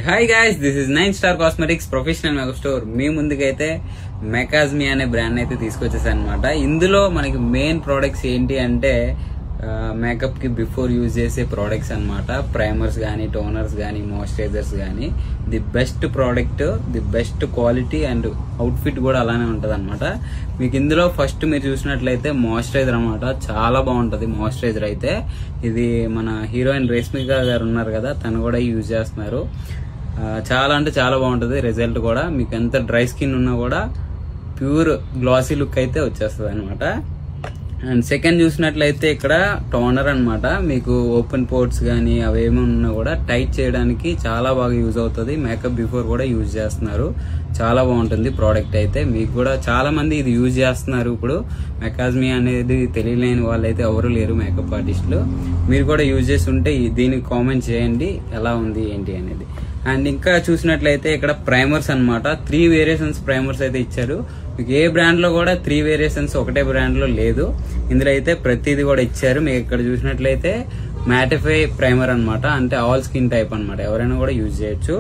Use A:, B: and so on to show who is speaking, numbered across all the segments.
A: Hi guys, this is 9 Star Cosmetics professional makeup store. మీ ముందుకైతే మెకాజ్మీ అనే బ్రాండ్ అయితే తీసుకొచ్చేసాను అనమాట. ఇందులో మనకి మెయిన్ ప్రోడక్ట్స్ ఏంటి అంటే మేకప్ కి బిఫోర్ యూజ్ చేసే ప్రోడక్ట్స్ అనమాట. ప్రైమర్స్ గానీ, టోనర్స్ గానీ, మాయిశ్చరైజర్స్ గానీ, the best product, the best quality and outfit కూడా అలానే ఉంటది అనమాట. మీకు ఇందులో ఫస్ట్ మీరు చూసినట్లయితే మాయిశ్చరైజర్ అనమాట. చాలా బాగుంటది మాయిశ్చరైజర్ అయితే. ఇది మన హీరోయిన్ రేష్మిక గారు ఉన్నారు కదా, తను కూడా యూజ్ చేస్తున్నారు. చాలా అంటే చాలా బాగుంటది రిజల్ట్ కూడా. మీకు ఎంత డ్రై స్కిన్ ఉన్నా కూడా ప్యూర్ గ్లాసీ లుక్ అయితే వచ్చేస్తుంది అనమాట. అండ్ సెకండ్ చూసినట్లయితే ఇక్కడ టోనర్ అనమాట. మీకు ఓపెన్ పోర్ట్స్ కానీ అవేమి ఉన్నా కూడా టైట్ చేయడానికి చాలా బాగా యూజ్ అవుతుంది. మేకప్ బిఫోర్ కూడా యూజ్ చేస్తున్నారు. చాలా బాగుంటుంది ప్రోడక్ట్ అయితే. మీకు కూడా చాలా మంది ఇది యూజ్ చేస్తున్నారు. ఇప్పుడు మెకాజ్మీ అనేది తెలియలేని వాళ్ళైతే ఎవరు లేరు మేకప్ ఆర్టిస్టులు. మీరు కూడా యూజ్ చేసి ఉంటే దీనికి కామెంట్ చేయండి ఎలా ఉంది ఏంటి అనేది. అండ్ ఇంకా చూసినట్లయితే ఇక్కడ ప్రైమర్స్ అనమాట. 3 వేరియేషన్స్ ప్రైమర్స్ అయితే ఇచ్చారు. మీకు ఏ బ్రాండ్ లో కూడా 3 వేరియేషన్స్ ఒకటే బ్రాండ్ లో లేదు. ఇందులో అయితే ప్రతిదీ కూడా ఇచ్చారు. మీకు ఇక్కడ చూసినట్లయితే మ్యాటిఫై ప్రైమర్ అనమాట. అంటే ఆల్ స్కిన్ టైప్ అనమాట, ఎవరైనా కూడా యూజ్ చేయొచ్చు.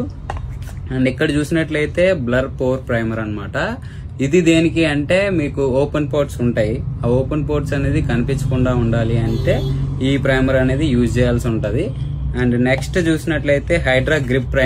A: అండ్ ఇక్కడ చూసినట్లయితే బ్లర్ పోర్ ప్రైమర్ అనమాట. ఇది దేనికి అంటే మీకు ఓపెన్ పోర్ట్స్ ఉంటాయి. ఆ ఓపెన్ పోర్ట్స్ అనేది కనిపించకుండా ఉండాలి అంటే ఈ ప్రైమర్ అనేది యూజ్ చేయాల్సి ఉంటది. అండ్ నెక్స్ట్ చూసినట్లయితే హైడ్రా గ్రిప్ ప్రైమర్.